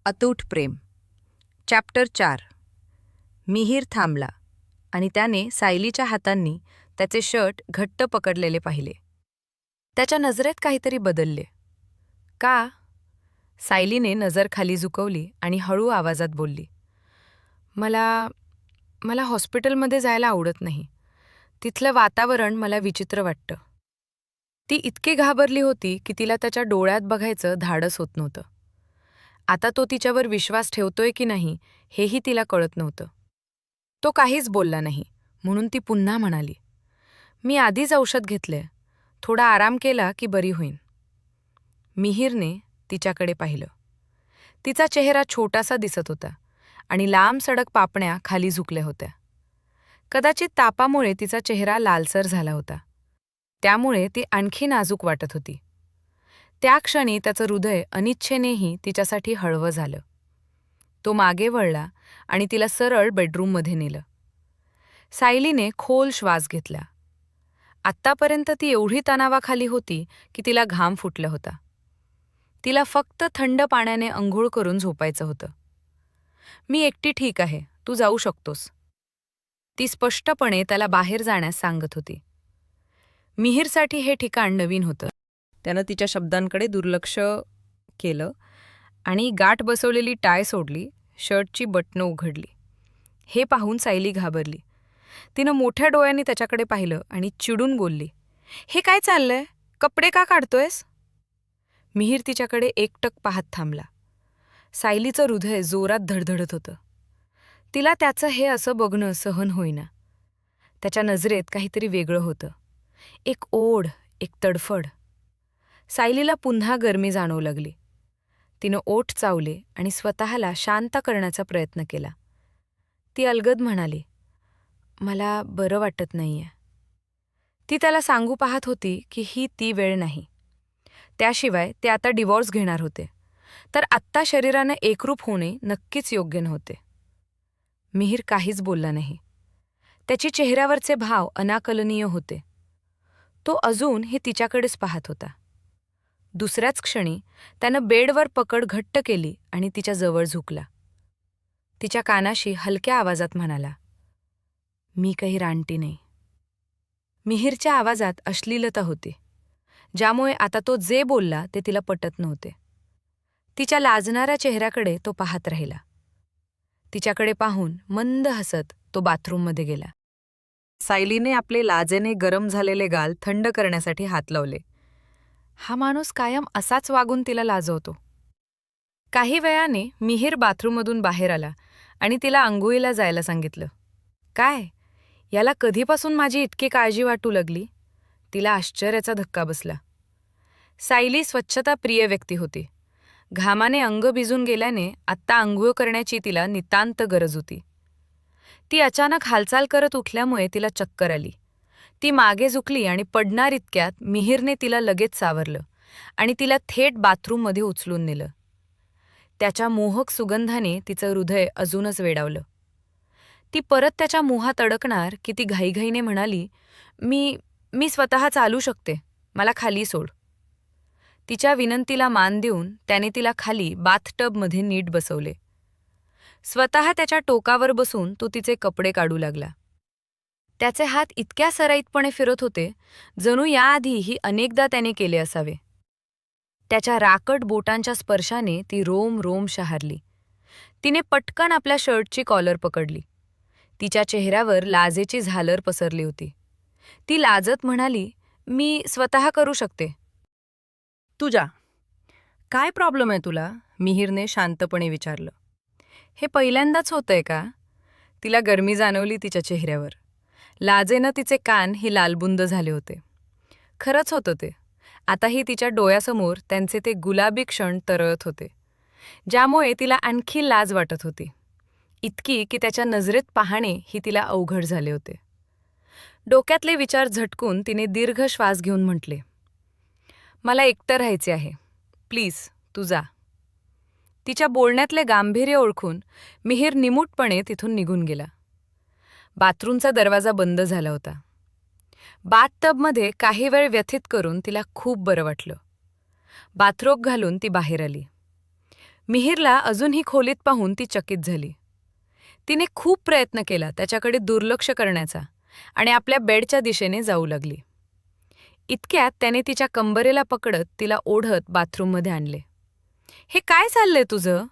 अतूट प्रेम. चॅप्टर 4. मिहीर थांबला आणि त्याने सायलीच्या हातांनी त्याचे शर्ट घट्ट पकडलेले पाहिले. त्याच्या नजरेत काहीतरी बदलले. का? सायलीने नजर खाली झुकवली आणि हळू आवाजात बोलली, मला हॉस्पिटलमध्ये जायला आवडत नाही. तिथलं वातावरण मला विचित्र वाटतं. ती इतकी घाबरली होती की तिला त्याच्या डोळ्यात बघायचं धाडस होत नव्हतं. आता तो तिच्यावर विश्वास ठेवतोय की नाही हेही तिला कळत नव्हतं. तो काहीच बोलला नाही, म्हणून ती पुन्हा म्हणाली, मी आधीच औषध घेतलंय. थोडा आराम केला की बरी होईन. मिहीरने तिच्याकडे पाहिलं. तिचा चेहरा छोटासा दिसत होता आणि लांब सडक पापण्या खाली झुकल्या होत्या. कदाचित तापामुळे तिचा चेहरा लालसर झाला होता. त्यामुळे ती आणखी नाजूक वाटत होती. त्या क्षणी त्याचं हृदय अनिच्छेनेही तिच्यासाठी हळवं झालं. तो मागे वळला आणि तिला सरळ बेडरूममध्ये नेलं. सायलीने खोल श्वास घेतला. आत्तापर्यंत ती एवढी तणावाखाली होती की तिला घाम फुटला होता. तिला फक्त थंड पाण्याने अंघोळ करून झोपायचं होतं. मी एकटी ठीक आहे, तू जाऊ शकतोस. ती स्पष्टपणे त्याला बाहेर जाण्यास सांगत होती. मिहीरसाठी हे ठिकाण नवीन होतं. त्यानं तिच्या शब्दांकडे दुर्लक्ष केलं आणि गाठ बसवलेली टाय सोडली, शर्टची बटणं उघडली. हे पाहून सायली घाबरली. तिनं मोठ्या डोळ्यांनी त्याच्याकडे पाहिलं आणि चिडून बोलली, हे काय चाललंय? कपडे का काढतोयस? मिहीर तिच्याकडे एकटक पाहत थांबला. सायलीचं हृदय जोरात धडधडत होतं. तिला त्याचं हे असं बघणं सहन होईना. त्याच्या नजरेत काहीतरी वेगळं होतं. एक ओढ, एक तडफड. सायलीला पुन्हा गरमी जाणवू लागली. तिनं ओठ चावले आणि स्वतःला शांत करण्याचा प्रयत्न केला. ती अलगद म्हणाली, मला बरं वाटत नाहीये. ती त्याला सांगू पाहत होती की ही ती वेळ नाही. त्याशिवाय ते आता डिवॉर्स घेणार होते, तर आत्ता शरीरानं एकरूप होणे नक्कीच योग्य नव्हते. मिहीर काहीच बोलला नाही. त्याची चेहऱ्यावरचे भाव अनाकलनीय होते. तो अजूनही तिच्याकडेच पाहत होता. दुसऱ्याच क्षणी त्यानं बेडवर पकड घट्ट केली आणि तिच्या जवळ झुकला. तिच्या कानाशी हलक्या आवाजात म्हणाला, मी काही रानटी नाही. मिहीरच्या आवाजात अश्लीलता होती, ज्यामुळे आता तो जे बोलला ते तिला पटत नव्हते. तिच्या लाजणाऱ्या चेहऱ्याकडे तो पाहत राहिला. तिच्याकडे पाहून मंद हसत तो बाथरूममध्ये गेला. सायलीने आपले लाजेने गरम झालेले गाल थंड करण्यासाठी हात लावले. हा माणूस कायम असाच वागून तिला लाजवतो. काही वेळाने मिहीर बाथरूममधून बाहेर आला आणि तिला अंघोळीला जायला सांगितलं. काय? याला कधीपासून माझी इतकी काळजी वाटू लागली? तिला आश्चर्याचा धक्का बसला. सायली स्वच्छताप्रिय व्यक्ती होती. घामाने अंग भिजून गेल्याने आत्ता अंघोळ करण्याची तिला नितांत गरज होती. ती अचानक हालचाल करत उठल्यामुळे तिला चक्कर आली. ती मागे झुकली आणि पडणार इतक्यात मिहीरने तिला लगेच सावरलं आणि तिला थेट बाथरूममध्ये उचलून नेलं. त्याच्या मोहक सुगंधाने तिचं हृदय अजूनच वेडावलं. ती परत त्याच्या मोहात अडकणार की ती घाईघाईने म्हणाली, मी स्वतः चालू शकते, मला खाली सोड. तिच्या विनंतीला मान देऊन त्याने तिला खाली बाथटबमध्ये नीट बसवले. स्वतः त्याच्या टोकावर बसून तो तिचे कपडे काढू लागला. त्याचे हात इतक्या सराईतपणे फिरत होते जणू याआधीही अनेकदा त्याने केले असावे. त्याच्या राकट बोटांच्या स्पर्शाने ती रोम रोम शहारली. तिने पटकन आपल्या शर्टची कॉलर पकडली. तिच्या चेहऱ्यावर लाजेची झालर पसरली होती. ती लाजत म्हणाली, मी स्वतः करू शकते. तू जा. काय प्रॉब्लेम आहे तुला? मिहीरने शांतपणे विचारलं. हे पहिल्यांदाच होतंय का? तिला गरमी जाणवली तिच्या चेहऱ्यावर. लाजेनं तिचे कान ही लालबुंद झाले होते. खरंच होतं ते. आताही तिच्या डोळ्यासमोर त्यांचे ते गुलाबी क्षण तरळत होते, ज्यामुळे तिला आणखी लाज वाटत होती. इतकी की त्याच्या नजरेत पाहणे ही तिला अवघड झाले होते. डोक्यातले विचार झटकून तिने दीर्घ श्वास घेऊन म्हटले, मला एकटं राहायचे आहे. प्लीज तू जा. तिच्या बोलण्यातले गांभीर्य ओळखून मिहीर निमूटपणे तिथून निघून गेला. बाथरूमचा दरवाजा बंद झाला होता. बाथटबमध्ये काही वेळ व्यथित करून तिला खूप बरं वाटलं. बाथरोब घालून ती बाहेर आली. मिहीरला अजूनही खोलीत पाहून ती चकित झाली. तिने खूप प्रयत्न केला त्याच्याकडे दुर्लक्ष करण्याचा आणि आपल्या बेडच्या दिशेने जाऊ लागली. इतक्यात त्याने तिच्या कंबरेला पकडत तिला ओढत बाथरूममध्ये आणले. "हे काय चाललंय तुझं?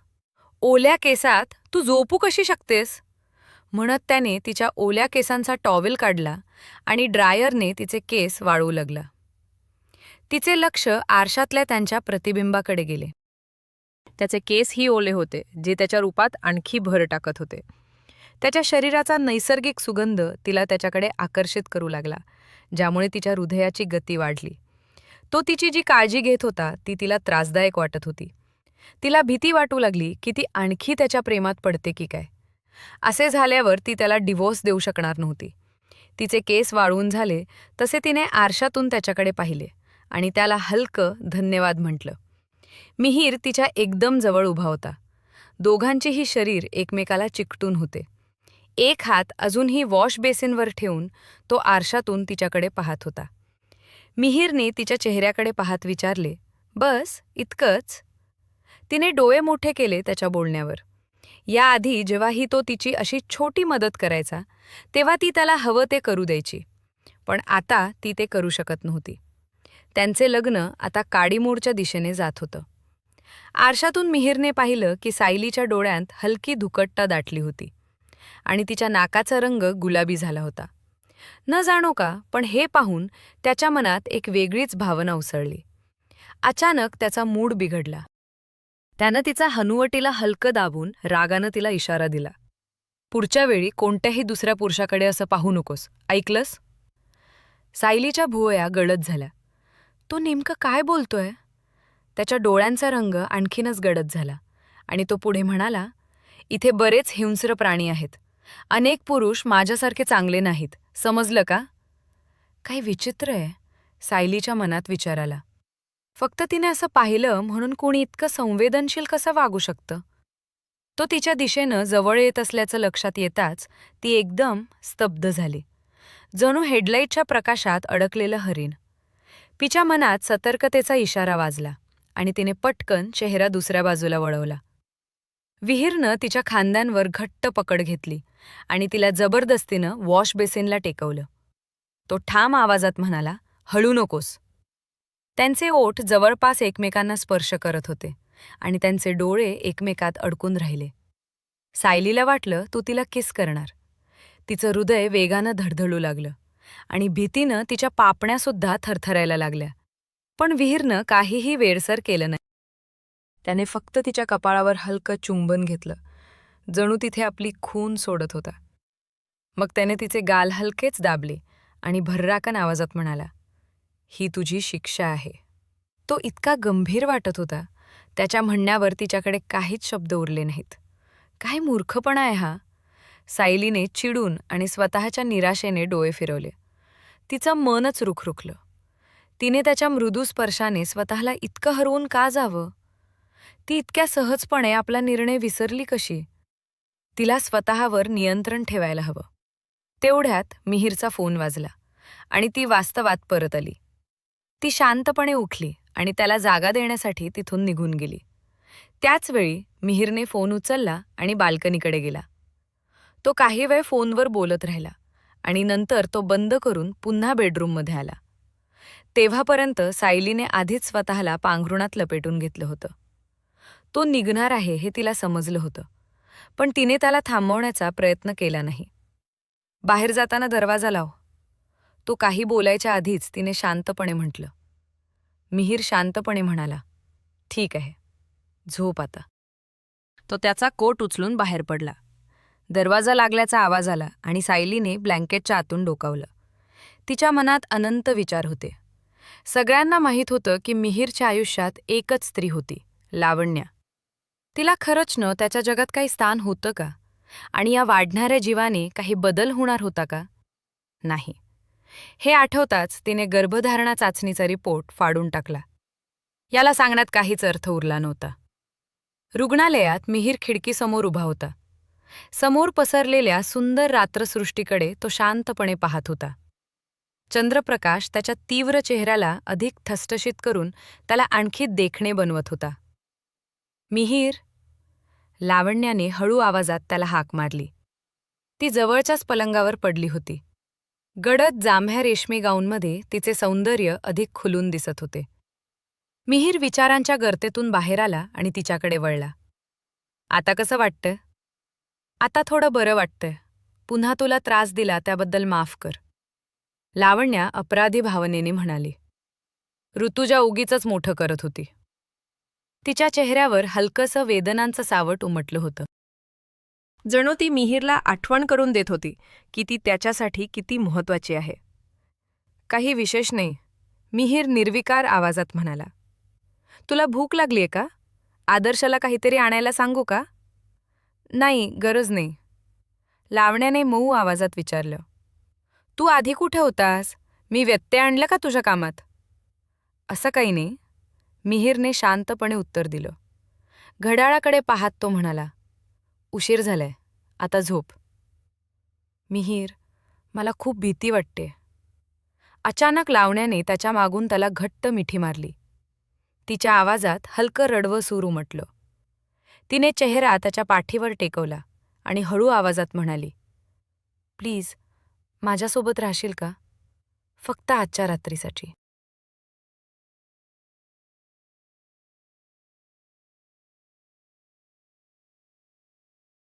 ओल्या केसात तू झोपू कशी शकतेस?" म्हणत त्याने तिच्या ओल्या केसांचा टॉवेल काढला आणि ड्रायरने तिचे केस वाळवू लागला. तिचे लक्ष आरशातल्या त्यांच्या प्रतिबिंबाकडे गेले. त्याचे केसही ओले होते, जे त्याच्या रूपात आणखी भर टाकत होते. त्याच्या शरीराचा नैसर्गिक सुगंध तिला त्याच्याकडे आकर्षित करू लागला, ज्यामुळे तिच्या हृदयाची गती वाढली. तो तिची जी काळजी घेत होता ती तिला त्रासदायक वाटत होती. तिला भीती वाटू लागली की ती आणखी त्याच्या प्रेमात पडते की काय. असे झाल्यावर ती त्याला डिव्होर्स देऊ शकणार नव्हती. तिचे केस वाळवून झाले तसे तिने आरशातून त्याच्याकडे पाहिले आणि त्याला हलकं धन्यवाद म्हटलं. मिहीर तिच्या एकदम जवळ उभा होता. दोघांचेही शरीर एकमेकाला चिकटून होते. एक हात अजूनही वॉश बेसिनवर ठेवून तो आरशातून तिच्याकडे पाहत होता. मिहीरने तिच्या चेहऱ्याकडे पाहत विचारले, "बस इतकंच?" तिने डोळे मोठे केले त्याच्या बोलण्यावर. याआधी जेव्हाही तो तिची अशी छोटी मदत करायचा तेव्हा ती त्याला हवं ते करू द्यायची, पण आता ती ते करू शकत नव्हती. त्यांचे लग्न आता काडीमोडच्या दिशेने जात होतं. आरशातून मिहीरने पाहिलं की सायलीच्या डोळ्यांत हलकी धुकटता दाटली होती आणि तिच्या नाकाचा रंग गुलाबी झाला होता. न जाणो का, पण हे पाहून त्याच्या मनात एक वेगळीच भावना उसळली. अचानक त्याचा मूड बिघडला. त्यानं तिचा हनुवटीला हलकं दाबून रागानं तिला इशारा दिला, "पुढच्या वेळी कोणत्याही दुसऱ्या पुरुषाकडे असं पाहू नकोस, ऐकलंस?" सायलीच्या भुवया गडद झाल्या. तो नेमकं काय बोलतोय? त्याच्या डोळ्यांचा रंग आणखीनच गडद झाला आणि तो पुढे म्हणाला, "इथे बरेच हिंस्र प्राणी आहेत. अनेक पुरुष माझ्यासारखे चांगले नाहीत, समजलं का?" काही विचित्र आहे, सायलीच्या मनात विचार आला. फक्त तिने असं पाहिलं म्हणून कोणी इतकं संवेदनशील कसं वागू शकतं? तो तिच्या दिशेनं जवळ येत असल्याचं लक्षात येताच ती एकदम स्तब्ध झाली, जणू हेडलाईटच्या प्रकाशात अडकलेलं हरिण. तिच्या मनात सतर्कतेचा इशारा वाजला आणि तिने पटकन चेहरा दुसऱ्या बाजूला वळवला. विहीरनं तिच्या खांद्यांवर घट्ट पकड घेतली आणि तिला जबरदस्तीनं वॉश बेसिनला टेकवलं. तो ठाम आवाजात म्हणाला, "हळू नकोस." त्यांचे ओठ जवळपास एकमेकांना स्पर्श करत होते आणि त्यांचे डोळे एकमेकात अडकून राहिले. सायलीला वाटलं तू तिला किस करणार. तिचं हृदय वेगानं धडधडू लागलं आणि भीतीनं तिच्या पापण्यासुद्धा थरथरायला लागल्या. पण विहीरनं काहीही वेडसर केलं नाही. त्याने फक्त तिच्या कपाळावर हलकं चुंबन घेतलं, जणू तिथे आपली खून सोडत होता. मग त्याने तिचे गाल हलकेच दाबले आणि भर्राकन आवाजात म्हणाला, "ही तुझी शिक्षा आहे." तो इतका गंभीर वाटत होता, त्याच्या म्हणण्यावर तिच्याकडे काहीच शब्द उरले नाहीत. काय मूर्खपणा आहे हा. सायलीने चिडून आणि स्वतःच्या निराशेने डोळे फिरवले. तिचं मनच रुखरुखलं. तिने त्याच्या मृदू स्पर्शाने स्वतःला इतकं हरवून का जावं? ती इतक्या सहजपणे आपला निर्णय विसरली कशी? तिला स्वतःवर नियंत्रण ठेवायला हवं. तेवढ्यात मिहीरचा फोन वाजला आणि ती वास्तवात परत आली. ती शांतपणे उठली आणि त्याला जागा देण्यासाठी तिथून निघून गेली. त्याच वेळी मिहीरने फोन उचलला आणि बाल्कनीकडे गेला. तो काही वेळ फोनवर बोलत राहिला आणि नंतर तो बंद करून पुन्हा बेडरूममध्ये आला. तेव्हापर्यंत सायलीने आधीच स्वतःला पांघरुणात लपेटून घेतलं होतं. तो निघणार आहे हे तिला समजलं होतं, पण तिने त्याला थांबवण्याचा प्रयत्न केला नाही. "बाहेर जाताना दरवाजा लाव." तो काही बोलायच्या आधीच तिने शांतपणे म्हटलं. मिहीर शांतपणे म्हणाला, "ठीक आहे, झोप आता." तो त्याचा कोट उचलून बाहेर पडला. दरवाजा लागल्याचा आवाज आला आणि सायलीने ब्लँकेटच्या आतून डोकावलं. तिच्या मनात अनंत विचार होते. सगळ्यांना माहीत होतं की मिहीरच्या आयुष्यात एकच स्त्री होती, लावण्या. तिला खरंच त्याच्या जगात काही स्थान होतं का? आणि या वाढणाऱ्या जीवाने काही बदल होणार होता का? नाही. हे आठवताच तिने गर्भधारणा चाचणीचा रिपोर्ट फाडून टाकला. याला सांगण्यात काहीच अर्थ उरला नव्हता. रुग्णालयात मिहीर खिडकीसमोर उभा होता. समोर पसरलेल्या सुंदर रात्रसृष्टीकडे तो शांतपणे पाहत होता. चंद्रप्रकाश त्याच्या तीव्र चेहऱ्याला अधिक ठसठशीत करून त्याला आणखी देखणे बनवत होता. मिहीर. लावण्याने हळू आवाजात त्याला हाक मारली. ती जवळच्याच पलंगावर पडली होती. गडद जांभ्या रेशमी गाऊनमध्ये तिचे सौंदर्य अधिक खुलून दिसत होते. मिहीर विचारांच्या गर्तेतून बाहेर आला आणि तिच्याकडे वळला. आता कसं वाटतं? आता थोडं बरं वाटतंय. पुन्हा तुला त्रास दिला त्याबद्दल माफ कर. लावण्या अपराधी भावनेने म्हणाली. ऋतुजा उगीचच मोठं करत होती. तिच्या चेहऱ्यावर हलकंसं वेदनांचं सावट उमटलं होतं. जणू ती मिहीरला आठवण करून देत होती की ती त्याच्यासाठी किती महत्वाची आहे. काही विशेष नाही, मिहीर निर्विकार आवाजात म्हणाला. तुला भूक लागलीये का? आदर्शला काहीतरी आणायला सांगू का? नाही, गरज नाही. लावण्याने मऊ आवाजात विचारलं. तू आधी कुठे होतास? मी व्यत्यय आणला का तुझ्या कामात? असं काही नाही, मिहीरने शांतपणे उत्तर दिलं. घड्याळाकडे पाहत तो म्हणाला. उशीर झालाय, आता झोप. मिहीर, मला खूप भीती वाटते. अचानक लावण्याने त्याच्या मागून त्याला घट्ट मिठी मारली. तिच्या आवाजात हलकं रडवं सूर उमटलं. तिने चेहरा त्याच्या पाठीवर टेकवला आणि हळू आवाजात म्हणाली. प्लीज, माझ्यासोबत राहशील का? फक्त आजच्या रात्रीसाठी.